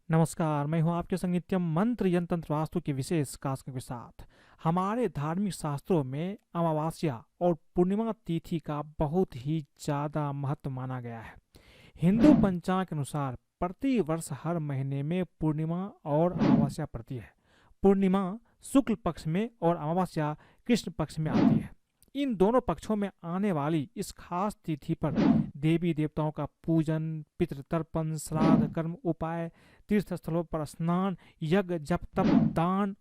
नमस्कार, मैं हूं आपके संग नित्यम मंत्र यंत्र तंत्र वास्तु के विशेष कास्कों के साथ। हमारे धार्मिक शास्त्रों में अमावस्या और पूर्णिमा तिथि का बहुत ही ज़्यादा महत्व माना गया है। हिंदू पंचांग के अनुसार प्रति वर्ष हर महीने में पूर्णिमा और अमावस्या पड़ती है। पूर्णिमा शुक्ल पक्ष में और अमावस्या कृष्ण पक्ष में आती है। इन दोनों पक्षों में आने वाली इस खास तिथि पर देवी देवताओं का पूजन, पितृतर्पण, श्राद्ध कर्म, उपाय, तीर्थ स्थलों पर स्नान, यज्ञ, जप, तप, दान,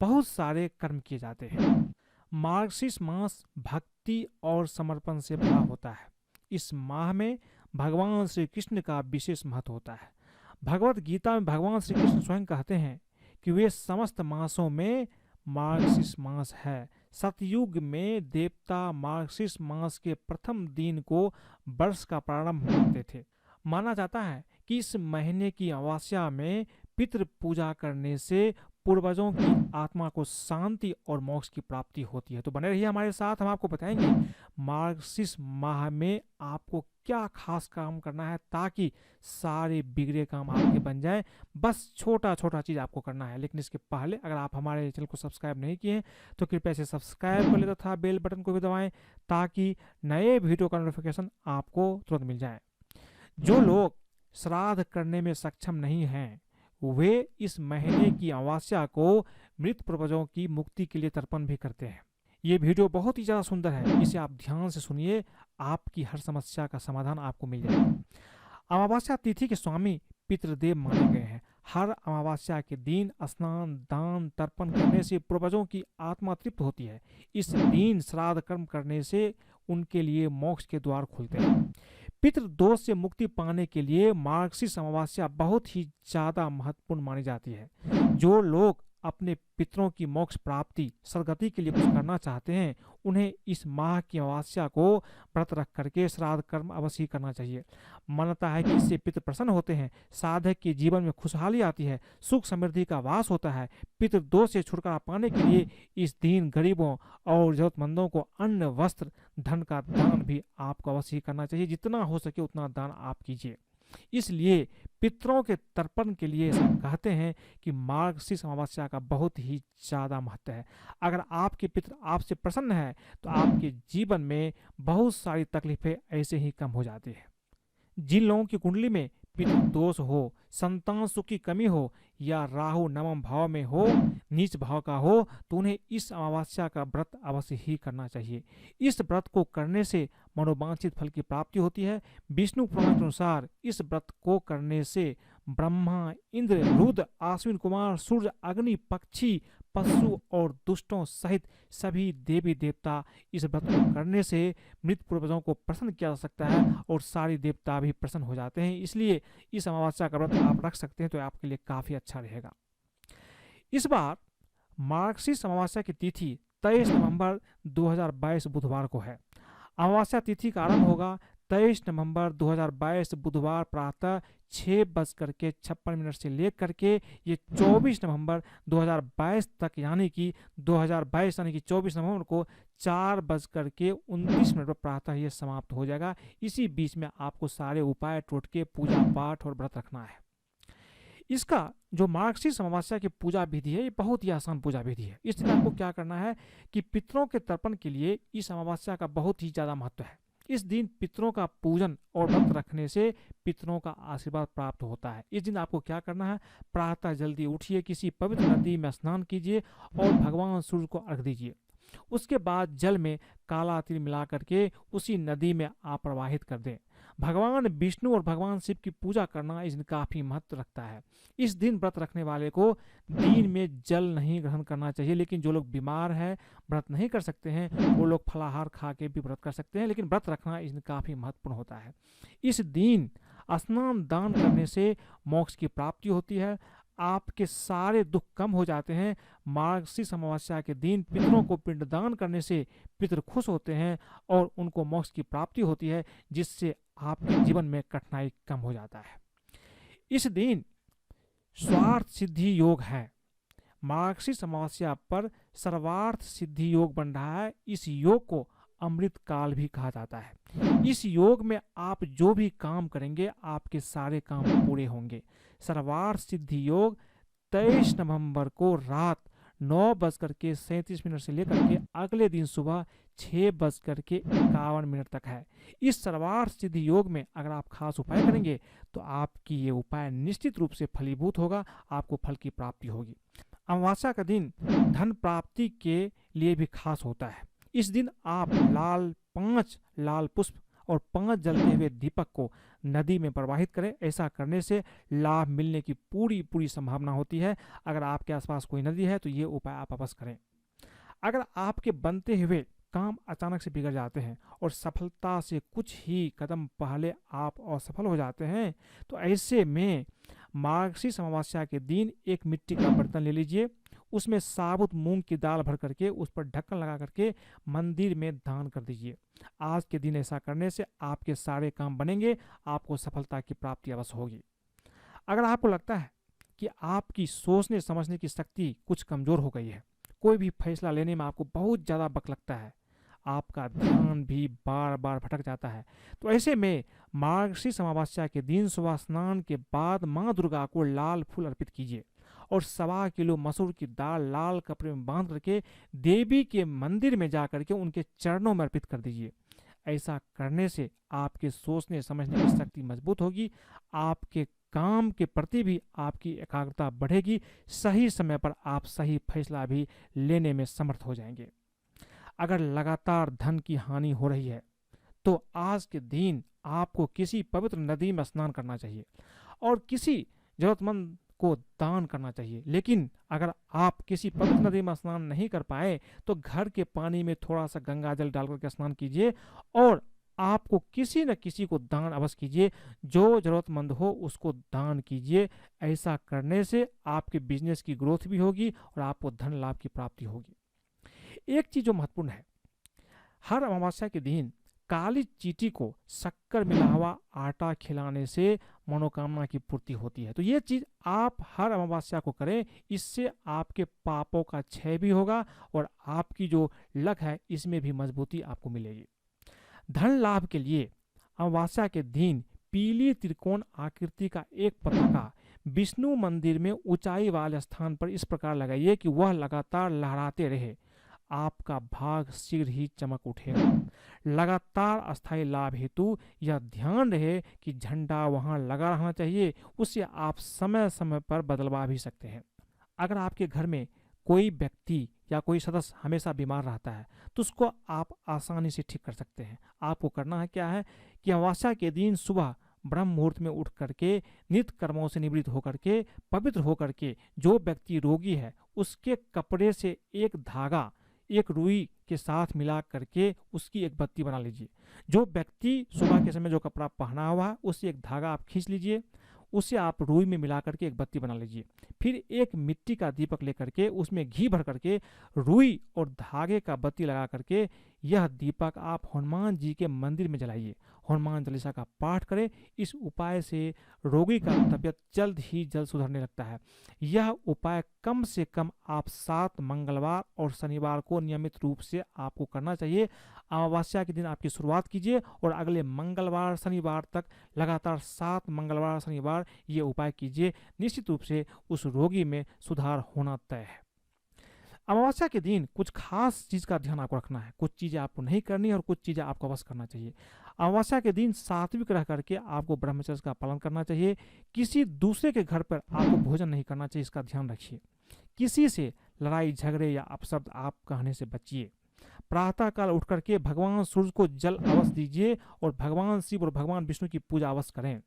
बहुत सारे कर्म किए जाते हैं। मार्गशीर्ष मास भक्ति और समर्पण से भरा होता है। इस माह में भगवान श्री कृष्ण का विशेष महत्व होता है। भगवत गीता में भगवान श्री कृष्ण स्वयं कहते हैं कि वे समस्त मासों में मार्गशीर्ष मास है। सतयुग में देवता मार्गशीर्ष मास के प्रथम दिन को वर्ष का प्रारंभ मानते थे। माना जाता है कि इस महीने की अमावस्या में पितृ पूजा करने से पूर्वजों की आत्मा को शांति और मोक्ष की प्राप्ति होती है। तो बने रहिए हमारे साथ, हम आपको बताएंगे मार्गशीर्ष माह में आपको क्या खास काम करना है ताकि सारे बिगड़े काम आपके बन जाए। बस छोटा छोटा चीज़ आपको करना है। लेकिन इसके पहले अगर आप हमारे चैनल को सब्सक्राइब नहीं किए हैं तो कृपया इसे सब्सक्राइब कर ले तथा बेल बटन को भी दबाएं ताकि नए वीडियो का नोटिफिकेशन आपको तुरंत मिल जाए। जो लोग श्राद्ध करने में सक्षम नहीं हैं वे इस महीने की अमावस्या को मृत पूर्वजों की मुक्ति के लिए तर्पण भी करते हैं। ये वीडियो बहुत ही ज़्यादा सुंदर है, इसे आप ध्यान से सुनिए, आपकी हर समस्या का समाधान आपको मिल जाएगा। अमावस्या तिथि के स्वामी पितृदेव माने गए हैं। हर अमावस्या के दिन स्नान, दान, तर्पण करने से पूर्वजों की आत्मा तृप्त होती है। इस दिन श्राद्ध कर्म करने से उनके लिए मोक्ष के द्वार खुलते हैं। पितृदोष से मुक्ति पाने के लिए मार्गशीर्ष अमावस्या बहुत ही ज़्यादा महत्वपूर्ण मानी जाती है। जो लोग अपने पितरों की मोक्ष प्राप्ति, सदगति के लिए कुछ करना चाहते हैं उन्हें इस माह की अमावस्या को व्रत रख करके श्राद्ध कर्म अवश्य करना चाहिए। मान्यता है कि इससे पितृ प्रसन्न होते हैं, साधक के जीवन में खुशहाली आती है, सुख समृद्धि का वास होता है। पितृदोष से छुटकारा पाने के लिए इस दिन गरीबों और जरूरतमंदों को अन्न, वस्त्र, धन का दान भी आपको अवश्य करना चाहिए। जितना हो सके उतना दान आप कीजिए। इसलिए पितरों के तर्पण के लिए ऐसा कहते हैं कि मार्गशीर्ष अमावस्या का बहुत ही ज़्यादा महत्व है। अगर आपके पितर आपसे प्रसन्न है तो आपके जीवन में बहुत सारी तकलीफें ऐसे ही कम हो जाती है। जिन लोगों की कुंडली में पितृ दोष हो, संतान सुख की कमी हो या राहु नवम भाव में हो, नीच भाव का हो, तो उन्हें इस अमावस्या का व्रत अवश्य ही करना चाहिए। इस व्रत को करने से मनोवांछित फल की प्राप्ति होती है। विष्णु पुराण के अनुसार इस व्रत को करने से ब्रह्मा, इंद्र, रुद्र, अश्विन कुमार, सूर्य, अग्नि, पक्षी, पशु और दुष्टों सहित सभी देवी देवता इस व्रत को करने से मृत पूर्वजों को प्रसन्न किया जा सकता है और सारी देवता भी प्रसन्न हो जाते हैं। इसलिए इस अमावस्या का व्रत आप रख सकते हैं तो आपके लिए काफ़ी अच्छा रहेगा। इस बार मार्गशीर्ष अमावस्या की तिथि 23 नवंबर 2022 बुधवार को है। अमावस्या तिथि का आरंभ होगा 23 नवंबर 2022 बुधवार प्रातः 6:56 से लेकर के ये 24 नवंबर 2022 तक यानी कि 2022 यानी कि 24 नवंबर को 4:29 पर प्रातः ये समाप्त हो जाएगा। इसी बीच में आपको सारे उपाय, टोटके, पूजा पाठ और व्रत रखना है। इसका जो मार्गशीर्ष अमावस्या की पूजा विधि है ये बहुत ही आसान पूजा विधि है। इस दिन आपको क्या करना है कि पितरों के तर्पण के लिए इस अमावस्या का बहुत ही ज़्यादा महत्व है। इस दिन पितरों का पूजन और व्रत रखने से पितरों का आशीर्वाद प्राप्त होता है। इस दिन आपको क्या करना है, प्रातः जल्दी उठिए, किसी पवित्र नदी में स्नान कीजिए और भगवान सूर्य को अर्घ दीजिए। उसके बाद जल में काला तिल मिला करके उसी नदी में आप प्रवाहित कर दें। भगवान विष्णु और भगवान शिव की पूजा करना इस दिन काफ़ी महत्व रखता है। इस दिन व्रत रखने वाले को दिन में जल नहीं ग्रहण करना चाहिए। लेकिन जो लोग बीमार हैं, व्रत नहीं कर सकते हैं, वो लोग फलाहार खा के भी व्रत कर सकते हैं। लेकिन व्रत रखना इस दिन काफ़ी महत्वपूर्ण होता है। इस दिन स्नान दान करने से मोक्ष की प्राप्ति होती है, आपके सारे दुख कम हो जाते हैं। मार्गशीर्ष अमावस्या के दिन पितरों को पिंडदान करने से पितर खुश होते हैं और उनको मोक्ष की प्राप्ति होती है, जिससे आपके जीवन में कठिनाई कम हो जाता है। इस दिन स्वार्थ सिद्धि योग है। मार्गशीर्ष अमावस्या पर सर्वार्थ सिद्धि योग बन रहा है। इस योग को अमृत काल भी कहा जाता है। इस योग में आप जो भी काम करेंगे आपके सारे काम पूरे होंगे। सर्वार्थ सिद्धि योग 23 नवंबर को रात 9:37 से लेकर के अगले दिन सुबह 6:51 तक है। इस सर्वार्थ सिद्धि योग में अगर आप खास उपाय करेंगे तो आपकी ये उपाय निश्चित रूप से फलीभूत होगा, आपको फल की प्राप्ति होगी। अमावस्या का दिन धन प्राप्ति के लिए भी खास होता है। इस दिन आप 5 लाल पुष्प और 5 जलते हुए दीपक को नदी में प्रवाहित करें। ऐसा करने से लाभ मिलने की पूरी संभावना होती है। अगर आपके आसपास कोई नदी है तो ये उपाय आप अवश्य करें। अगर आपके बनते हुए काम अचानक से बिगड़ जाते हैं और सफलता से कुछ ही कदम पहले आप असफल हो जाते हैं तो ऐसे में मार्गशीर्ष अमावस्या के दिन एक मिट्टी का बर्तन ले लीजिए, उसमें साबुत मूंग की दाल भर करके उस पर ढक्कन लगा करके मंदिर में दान कर दीजिए। आज के दिन ऐसा करने से आपके सारे काम बनेंगे, आपको सफलता की प्राप्ति अवश्य होगी। अगर आपको लगता है कि आपकी सोचने समझने की शक्ति कुछ कमजोर हो गई है, कोई भी फैसला लेने में आपको बहुत ज़्यादा वक्त लगता है, आपका ध्यान भी बार बार भटक जाता है, तो ऐसे में मार्गशीर्ष अमावस्या के दिन सुबह स्नान के बाद माँ दुर्गा को लाल फूल अर्पित कीजिए और 1.25 किलो मसूर की दाल लाल कपड़े में बांध करके देवी के मंदिर में जा करके उनके चरणों में अर्पित कर दीजिए। ऐसा करने से आपके सोचने समझने की शक्ति मजबूत होगी, आपके काम के प्रति भी आपकी एकाग्रता बढ़ेगी, सही समय पर आप सही फैसला भी लेने में समर्थ हो जाएंगे। अगर लगातार धन की हानि हो रही है तो आज के दिन आपको किसी पवित्र नदी में स्नान करना चाहिए और किसी जरूरतमंद को दान करना चाहिए। लेकिन अगर आप किसी पवित्र नदी में स्नान नहीं कर पाए तो घर के पानी में थोड़ा सा गंगा जल डाल करके स्नान कीजिए और आपको किसी न किसी को दान अवश्य कीजिए, जो जरूरतमंद हो उसको दान कीजिए। ऐसा करने से आपके बिजनेस की ग्रोथ भी होगी और आपको धन लाभ की प्राप्ति होगी। एक चीज जो महत्वपूर्ण है, हर अमावस्या के दिन काली चींटी को शक्कर मिला हुआ आटा खिलाने से मनोकामना की पूर्ति होती है। तो ये चीज आप हर अमावस्या को करें, इससे आपके पापों का क्षय भी होगा और आपकी जो लक है इसमें भी मजबूती आपको मिलेगी। धन लाभ के लिए अमावस्या के दिन पीली त्रिकोण आकृति का एक पताका विष्णु मंदिर में ऊंचाई वाले स्थान पर इस प्रकार लगाइए कि वह लगातार लहराते रहे। आपका भाग शीघ्र ही चमक उठेगा। लगातार अस्थायी लाभ हेतु यह ध्यान रहे कि झंडा वहां लगा रहना चाहिए, उससे आप समय समय पर बदलवा भी सकते हैं। अगर आपके घर में कोई व्यक्ति या कोई सदस्य हमेशा बीमार रहता है तो उसको आप आसानी से ठीक कर सकते हैं। आपको करना है क्या है कि अमावस्या के दिन सुबह ब्रह्म मुहूर्त में उठ करके नित्य कर्मों से निवृत्त होकर के पवित्र होकर के जो व्यक्ति रोगी है उसके कपड़े से एक धागा एक रुई के साथ मिला करके उसकी एक बत्ती बना लीजिए। जो व्यक्ति सुबह के समय जो कपड़ा पहना हुआ है उससे एक धागा आप खींच लीजिए, उसे आप रुई में मिला करके एक बत्ती बना लीजिए। फिर एक मिट्टी का दीपक लेकर के उसमें घी भर करके रुई और धागे का बत्ती लगा करके यह दीपक आप हनुमान जी के मंदिर में जलाइए। हनुमान चालीसा का पाठ करें। इस उपाय से रोगी का तबीयत जल्द ही जल्द सुधरने लगता है। यह उपाय कम से कम आप 7 मंगलवार और शनिवार को नियमित रूप से आपको करना चाहिए। अमावस्या के दिन आपकी शुरुआत कीजिए और अगले मंगलवार शनिवार तक लगातार 7 मंगलवार शनिवार ये उपाय कीजिए। निश्चित रूप से उस रोगी में सुधार होना तय है। अमावस्या के दिन कुछ खास चीज का ध्यान आपको रखना है। कुछ चीजें आपको नहीं करनी है और कुछ चीजें आपको अवश्य करना चाहिए। अमावस्या के दिन सात्विक रह करके आपको ब्रह्मचर्य का पालन करना चाहिए। किसी दूसरे के घर पर आपको भोजन नहीं करना चाहिए, इसका ध्यान रखिए। किसी से लड़ाई झगड़े या अपशब्द आप कहने से बचिए। प्रातः काल उठ करके भगवान सूर्य को जल अवश्य दीजिए और भगवान शिव और भगवान विष्णु की पूजा अवश्य करें।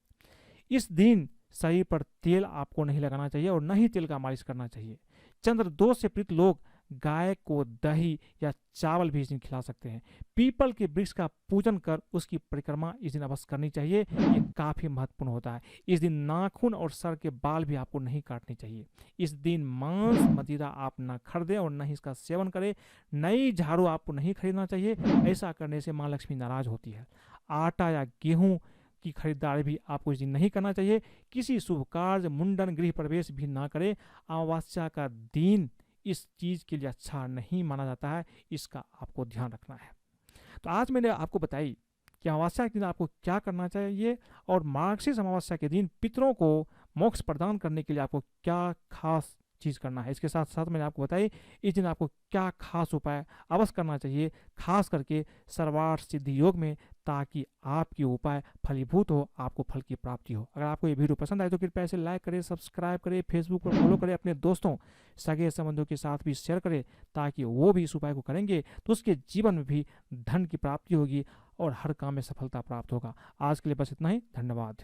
इस दिन शरीर पर तेल आपको नहीं लगाना चाहिए और न ही तेल का मालिश करना चाहिए। चंद्र दोष से पीड़ित लोग गाय को दही या चावल भी इस दिन खिला सकते हैं। पीपल के वृक्ष का पूजन कर उसकी परिक्रमा इस दिन अवश्य करनी चाहिए। ये काफी महत्वपूर्ण होता है। इस दिन नाखून और सर के बाल भी आपको नहीं काटने चाहिए। इस दिन मांस मदिरा आप न खरीदें और न ही इसका सेवन करें। नई झाड़ू आपको नहीं खरीदना चाहिए, ऐसा करने से माँ लक्ष्मी नाराज होती है। आटा या गेहूं की खरीदारी भी आपको इस दिन नहीं करना चाहिए। किसी शुभ कार्य मुंडन गृह प्रवेश भी ना करें। अमावस्या का दिन इस चीज के लिए अच्छा नहीं माना जाता है, इसका आपको ध्यान रखना है। तो आज मैंने आपको बताई कि कि अमावस्या के दिन आपको क्या करना चाहिए और मार्गशीर्ष अमावस्या के दिन पितरों को मोक्ष प्रदान करने के लिए आपको क्या खास चीज़ करना है। इसके साथ साथ मैंने आपको बताई इस दिन आपको क्या खास उपाय अवश्य करना चाहिए, खास करके सर्वार्थ सिद्धि योग में, ताकि आपके उपाय फलीभूत हो, आपको फल की प्राप्ति हो। अगर आपको ये वीडियो पसंद आए तो कृपया इसे लाइक करें, सब्सक्राइब करें, फेसबुक पर फॉलो करें, अपने दोस्तों सगे संबंधियों के साथ भी शेयर करें, ताकि वो भी इस उपाय को करेंगे तो उसके जीवन में भी धन की प्राप्ति होगी और हर काम में सफलता प्राप्त होगा। आज के लिए बस इतना ही, धन्यवाद।